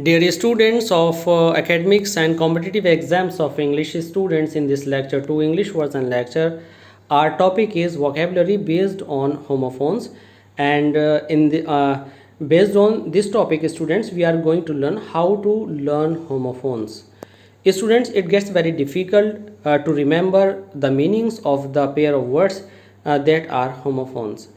Dear students of academics and competitive exams of English students, in this lecture 2 English version lecture, our topic is vocabulary based on homophones, and based on this topic, students, we are going to learn how to learn homophones. Students, it gets very difficult to remember the meanings of the pair of words that are homophones.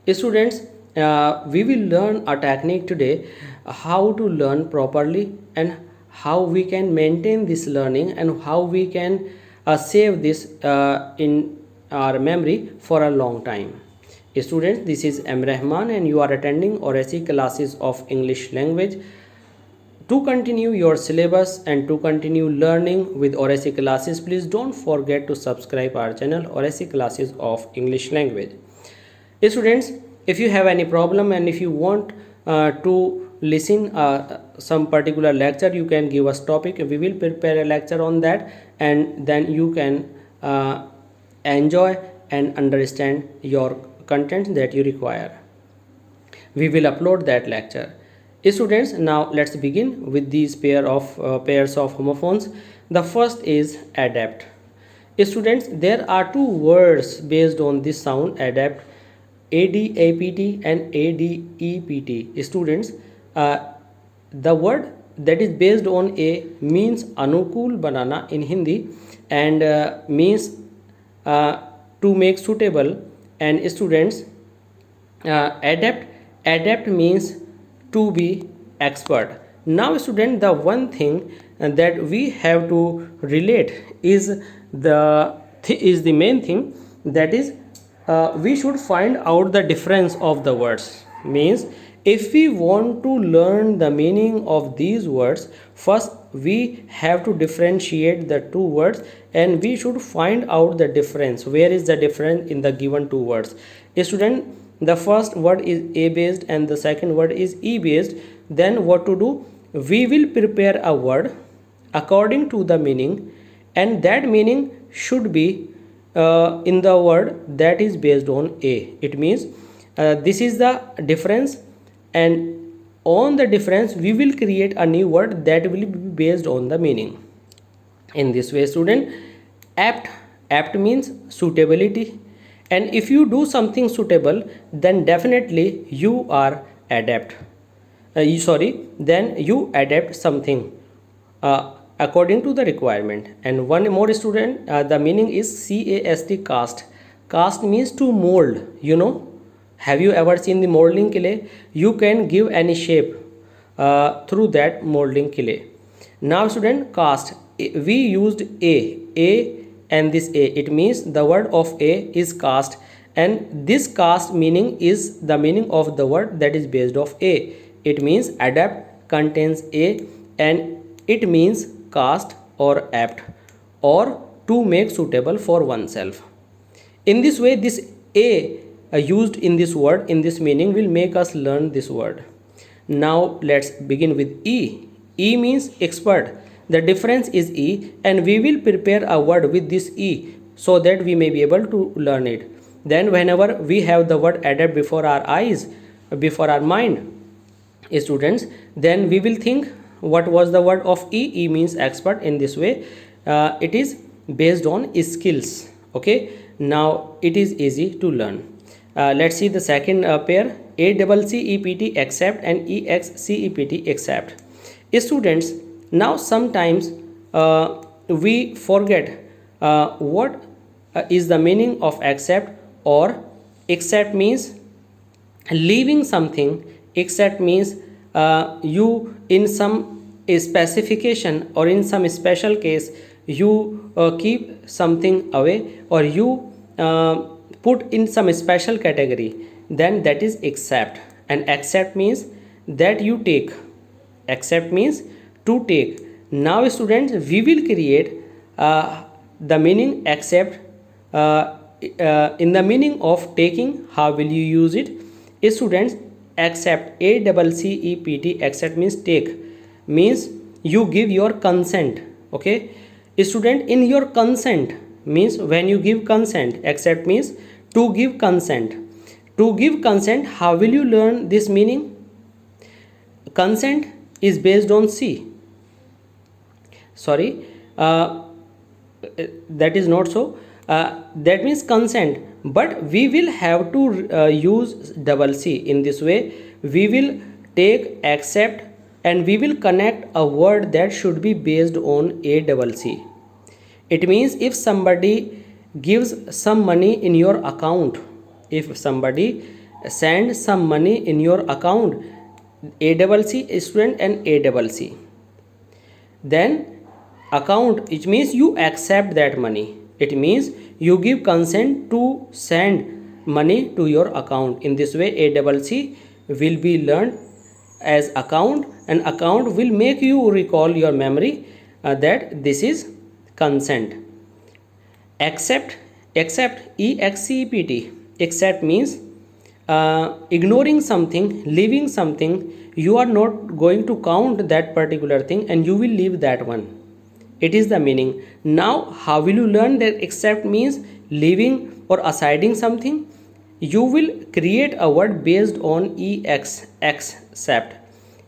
Students, we will learn a technique today how to learn properly and how we can maintain this learning and how we can save this in our memory for a long time. Students, this is M. Rahman and you are attending Oracy classes of English language. To continue your syllabus and to continue learning with Oracy classes, please don't forget to subscribe our channel Oracy classes of English language. Students, if you have any problem and if you want to listen some particular lecture, you can give us topic. We will prepare a lecture on that, and then you can enjoy and understand your content that you require. We will upload that lecture. Students, now let's begin with these pairs of homophones. The first is adapt. Students, there are two words based on this sound, adapt, ADAPT and ADEPT. Students, the word that is based on A means anukul banana in Hindi, and means to make suitable, and students, adapt means to be expert. Now student, the one thing that we have to relate is the main thing, that is we should find out the difference of the words. Means if we want to learn the meaning of these words, first we have to differentiate the two words and we should find out the difference. Where is the difference in the given two words? Student, the first word is A based and the second word is E based. Then what to do? We will prepare a word according to the meaning, and that meaning should be in the word that is based on A. It means this is the difference, and on the difference we will create a new word that will be based on the meaning. In this way, student, apt means suitability, and if you do something suitable, then definitely you are adapt. Then you adapt something according to the requirement. And one more, student, the meaning is CAST, cast. Cast means to mold. Have you ever seen the molding clay? You can give any shape through that molding clay. Now student, cast, we used A and this A, it means the word of A is cast, and this cast meaning is the meaning of the word that is based of A. It means adapt contains A, and it means cast or apt, or to make suitable for oneself. In this way, this A used in this word, in this meaning, will make us learn this word. Now let's begin with E. E means expert. The difference is E, and we will prepare a word with this E so that we may be able to learn it. Then whenever we have the word adapt before our eyes, before our mind, students, then we will think what was the word of E. E means expert. In this way, it is based on skills. Okay, now it is easy to learn. Let's see the second pair, ACCEPT, accept, and EXCEPT, accept. Students, now sometimes we forget what is the meaning of accept or accept. Means leaving something. Accept means you in some specification or in some special case you keep something away, or you put in some special category, then that is accept. And accept means that you take. Accept means to take. Now students, we will create the meaning accept in the meaning of taking. How will you use it? Students, accept, ACCEPT, accept means take, means you give your consent. Okay, student, in your consent means when you give consent. Accept means to give consent. To give consent, how will you learn this meaning? Consent is based on C. Sorry, that is not so. That means consent, but we will have to use double C. In this way, we will take accept and we will connect a word that should be based on a double C. It means if somebody gives some money in your account, if somebody sends some money in your account, a double C student and a double C, then account, it means you accept that money, it means you give consent to send money to your account. In this way, a double C will be learned as account, and account will make you recall your memory that this is consent. Accept, EXCEPT, accept means ignoring something, leaving something. You are not going to count that particular thing and you will leave that one. It is the meaning. Now how will you learn that accept means leaving or assigning something? You will create a word based on accept.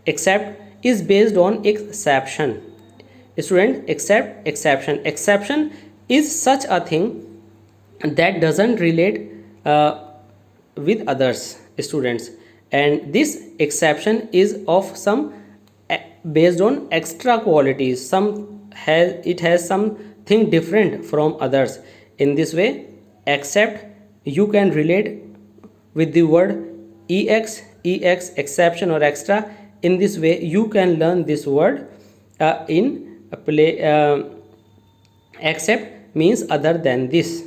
Accept is based on exception. Student, accept, exception. Exception is such a thing that doesn't relate with others, students, and this exception is of some based on extra qualities. It has something different from others. In this way, accept you can relate with the word ex, exception or extra. In this way, you can learn this word in a play. Accept means other than this.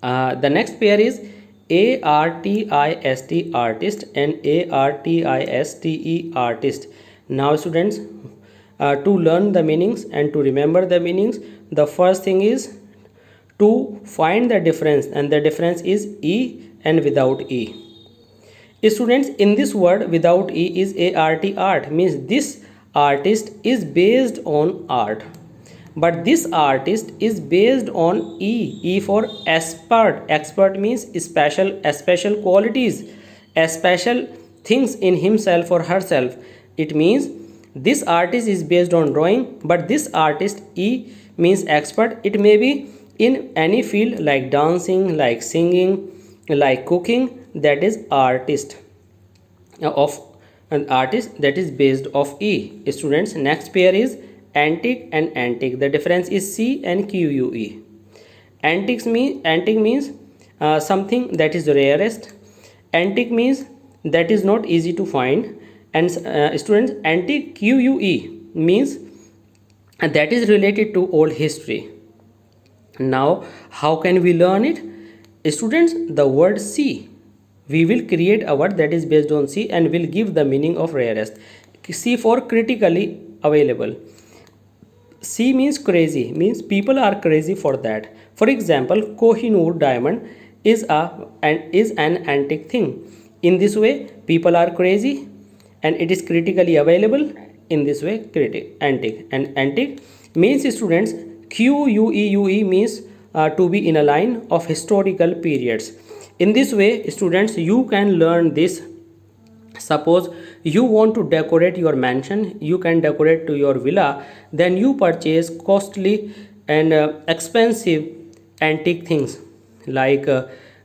The next pair is ARTIST, artist, and ARTISTE, artist. Now students, to learn the meanings and to remember the meanings, the first thing is to find the difference, and the difference is E and without E. Students, in this word without E is art, means this artist is based on art, but this artist is based on E for expert means special qualities, special things in himself or herself. It means this artist is based on drawing, but this artist E means expert. It may be in any field like dancing, like singing, like cooking. That is artist of an artist that is based of E. Students, next pair is antique and antique. The difference is C and QUE. Antique means something that is rarest. Antique means that is not easy to find. And students, antique QUE means that is related to old history. Now how can we learn it? Students, the word C, we will create a word that is based on C and will give the meaning of rarest. C for critically available. C means crazy, means people are crazy for that. For example, Kohinoor diamond is an antique thing. In this way, people are crazy and it is critically available. In this way, antique. And antique means, students, QUEUE means to be in a line of historical periods. In this way, students, you can learn this. Suppose you want to decorate your mansion, you can decorate to your villa, then you purchase costly and expensive antique things like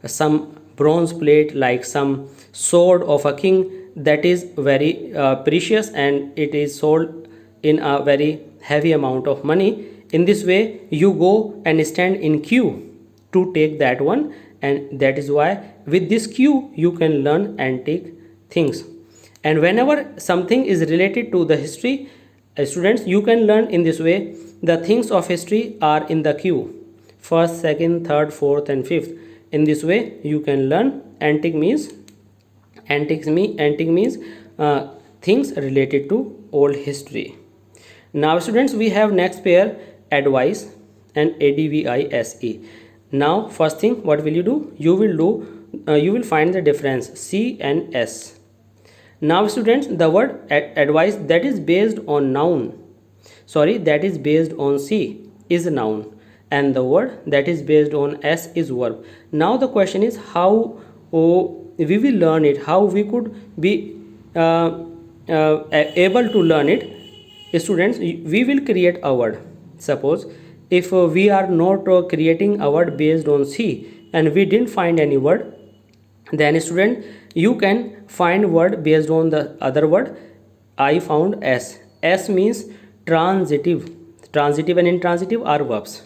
some bronze plate, like some sword of a king that is very precious and it is sold in a very heavy amount of money. In this way, you go and stand in queue to take that one, and that is why with this queue you can learn antique things. And whenever something is related to the history, students, you can learn in this way. The things of history are in the queue, first, second, third, fourth and fifth. In this way you can learn. Antique means things related to old history. Now students, we have next pair advice and ADVISE. Now first thing, what will you do? You will find the difference C and S. Now students, the word advice that is based on that is based on C is noun, and the word that is based on S is verb. Now the question is how we will learn it, how we could be able to learn it, students, we will create a word. Suppose if we are not creating a word based on C and we didn't find any word, then student, you can find word based on the other word. I found S. S means transitive. Transitive and intransitive are verbs.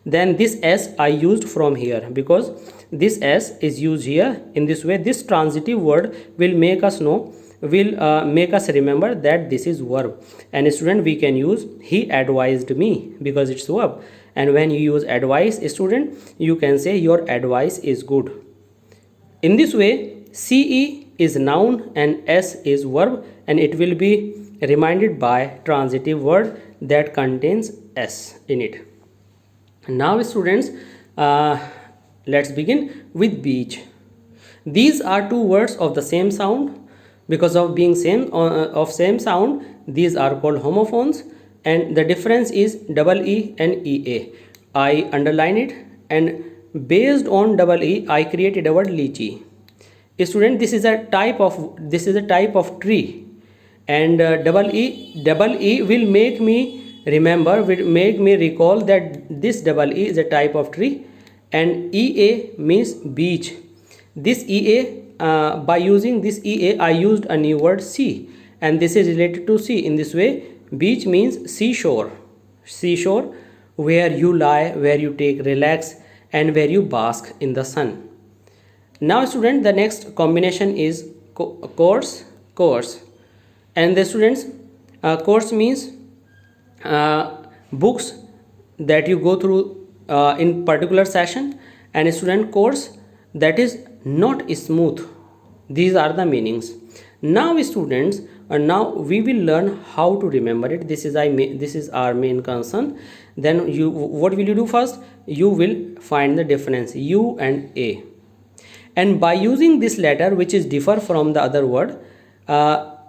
Then this S I used from here because this S is used here. In this way, this transitive word will make us know, will make us remember that this is verb. And student, we can use he advised me because it's verb. And when you use advice, student, you can say your advice is good. In this way, CE is noun and S is verb, and it will be reminded by transitive word that contains S in it. Now students, let's begin with beach. These are two words of the same sound. Because of being same sound, these are called homophones, and the difference is double E and EA. I underline it, and based on double E I created a word lychee. Student, this is a type of tree, and double E will make me remember, will make me recall that this double E is a type of tree, and EA means beach. This EA, by using this EA, I used a new word sea, and this is related to sea. In this way, beach means seashore. Seashore, where you lie, where you take relax, and where you bask in the sun. Now student, the next combination is course. And the students, course means books that you go through in particular session, and student, course that is not smooth. These are the meanings. Now students, now we will learn how to remember it. This is our main concern. Then what will you do first? You will find the difference U and A, and by using this letter which is differ from the other word,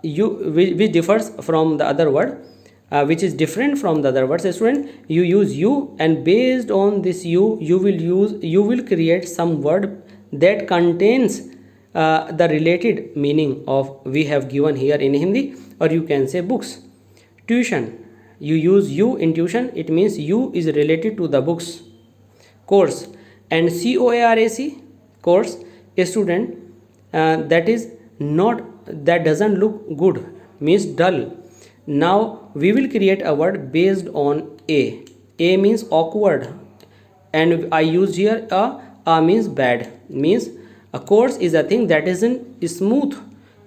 which differs from the other word, which is different from the other words, student, you use U, and based on this U, you will create some word that contains the related meaning of we have given here in Hindi, or you can say books. Tuition, you use U in tuition, it means U is related to the books. Course, and COARAC, course, a student, that doesn't look good, means dull. Now we will create a word based on A. A means awkward, and I used here a means bad, means a course is a thing that isn't smooth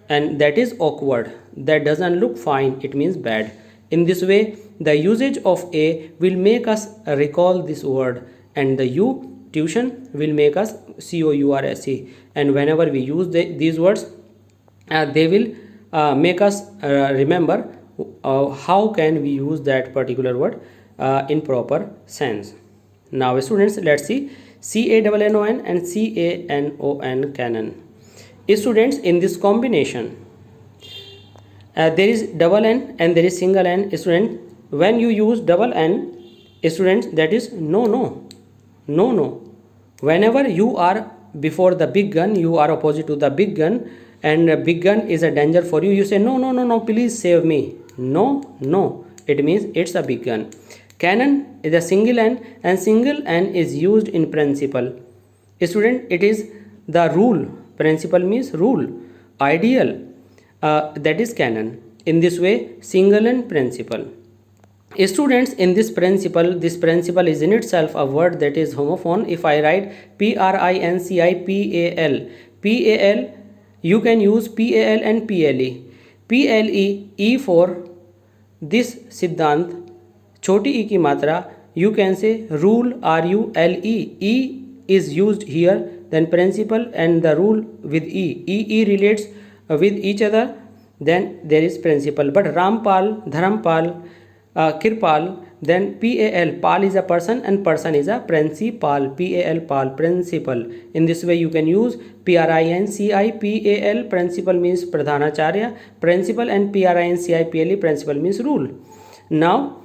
and that is awkward, that doesn't look fine, it means bad. In this way, the usage of A will make us recall this word, and the U, tuition, will make us COURSE, and whenever we use these words, they will make us remember how can we use that particular word in proper sense. Now students, let's see CANNON and CANON, canon. Students, in this combination, there is double N and there is single N. Student, when you use double N, students, that is no. Whenever you are before the big gun, you are opposite to the big gun, and big gun is a danger for you, you say no, please save me. No, it means it's a big gun. Canon is a single N, and single N is used in principle. Student, it is the rule. Principle means rule. Ideal, that is canon. In this way, single N principle. Students, in this principle is in itself a word that is homophone. If I write PRINCIPAL, PAL, you can use PAL and PLE. PLE, E for this Siddhant, choti e ki matra, you can say rule, RULE. E is used here, then principle and the rule with E relates with each other, then there is principle. But Rampal, Dharampal, Kirpal, then PAL, Pal is a person and person is a principal. PAL, Pal, principal. In this way you can use PRINCIPAL, principal means Pradhanacharya, principal, and PRINCIPLE, principal means rule. Now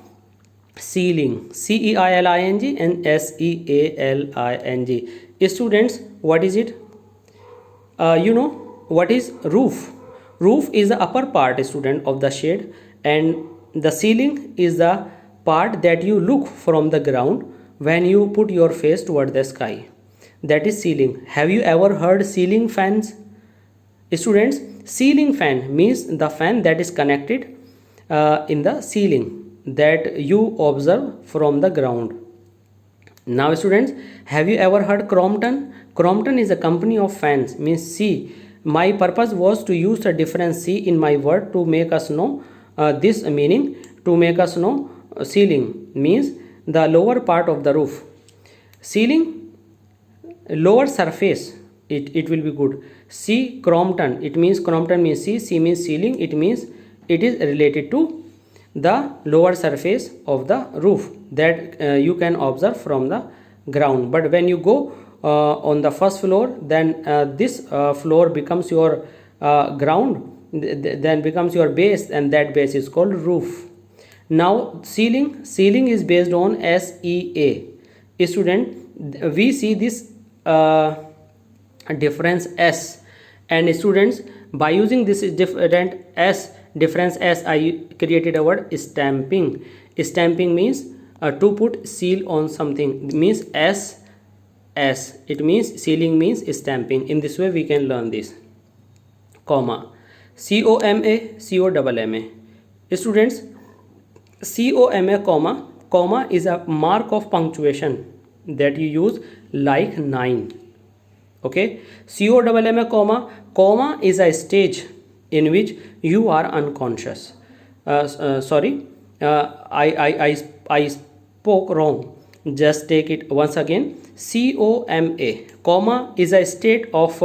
ceiling, CEILING and SEALING. Students, what is it? You know what is roof? Roof is the upper part, student, of the shed, and the ceiling is the part that you look from the ground when you put your face toward the sky. That is ceiling. Have you ever heard ceiling fans? Students, ceiling fan means the fan that is connected in the ceiling that you observe from the ground. Now students, have you ever heard Crompton? Crompton is a company of fans. Means C. My purpose was to use the difference C in my word to make us know this meaning, to make us know ceiling means the lower part of the roof. Ceiling, lower surface, it will be good. C, Crompton, it means Crompton means C. C means ceiling, it means it is related to the lower surface of the roof that you can observe from the ground. But when you go on the first floor, then this floor becomes your ground, then becomes your base, and that base is called roof. Now ceiling is based on SEA. Student, we see this difference S, and students, by using this different S, difference S, I created a word stamping. Stamping means to put seal on something, means S. It means ceiling means stamping. In this way we can learn this. Comma, COMA. Students, COMA, comma is a mark of punctuation that you use like 9. Okay, COMMA, comma is a stage in which you are unconscious. Sorry, I spoke wrong. Just take it once again. COMA, comma is a state of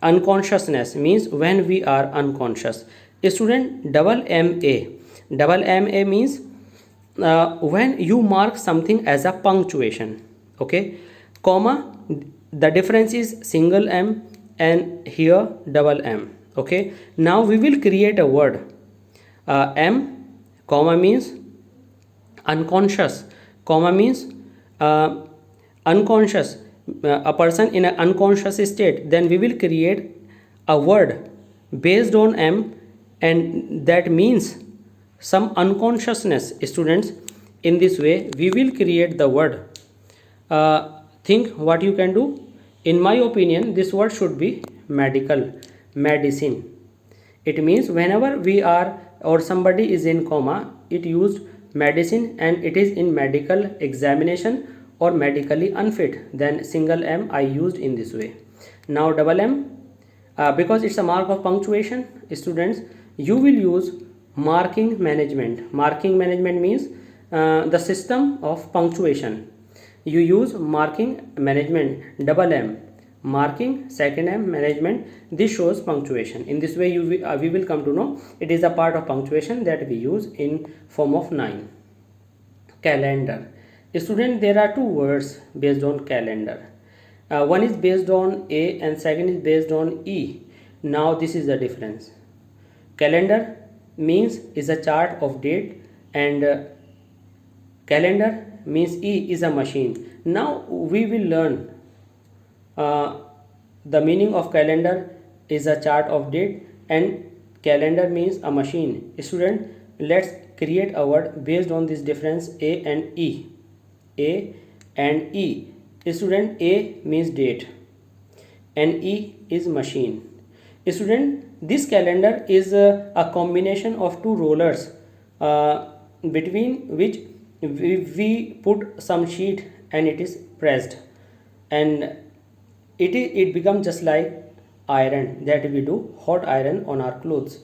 unconsciousness, means when we are unconscious. Student, double MA means when you mark something as a punctuation. Okay, comma, the difference is single M and here double M. Okay, now we will create a word. M, comma means unconscious, comma means unconscious, a person in an unconscious state. Then we will create a word based on M, and that means some unconsciousness. Students, in this way we will create the word. Think what you can do. In my opinion, this word should be medicine. It means whenever we are or somebody is in coma, it used medicine and it is in medical examination or medically unfit, then single M I used in this way. Now double M, because it's a mark of punctuation, students, you will use marking management. Marking management means the system of punctuation. You use marking management, double M, marking, second M, management. This shows punctuation. In this way we will come to know it is a part of punctuation that we use in form of 9. Calendar. Student, there are two words based on calendar. One is based on A and second is based on E. Now this is the difference. Calendar means is a chart of date, and calendar means E is a machine. Now we will learn the meaning of calendar is a chart of date and calendar means a machine. Student, let's create a word based on this difference A and E. A and E. Student, A means date and E is machine. Student, this calendar is a combination of two rollers between which we put some sheet and it is pressed, and it becomes just like iron that we do hot iron on our clothes.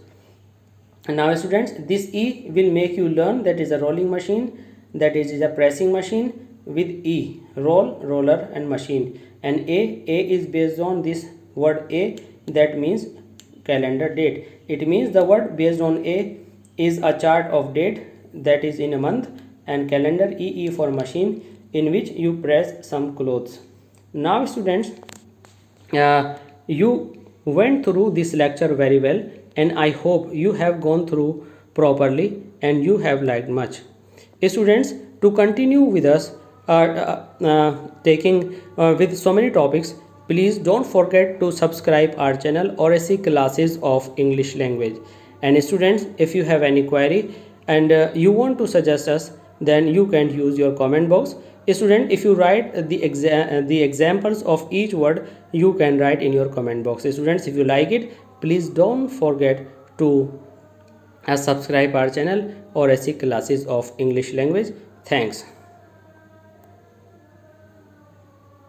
And now students, this E will make you learn that is a rolling machine, that is a pressing machine with E, roll, roller and machine, and A is based on this word A, that means calendar date. It means the word based on A is a chart of date that is in a month, and calendar EE for machine in which you press some clothes. Now students, you went through this lecture very well, and I hope you have gone through properly and you have liked much. Students, to continue with us taking with so many topics, please don't forget to subscribe our channel or see classes of English language. And students, if you have any query and you want to suggest us, then you can use your comment box. Student, if you write the examples of each word, you can write in your comment box. Students, if you like it, please don't forget to subscribe our channel or see classes of English language. Thanks.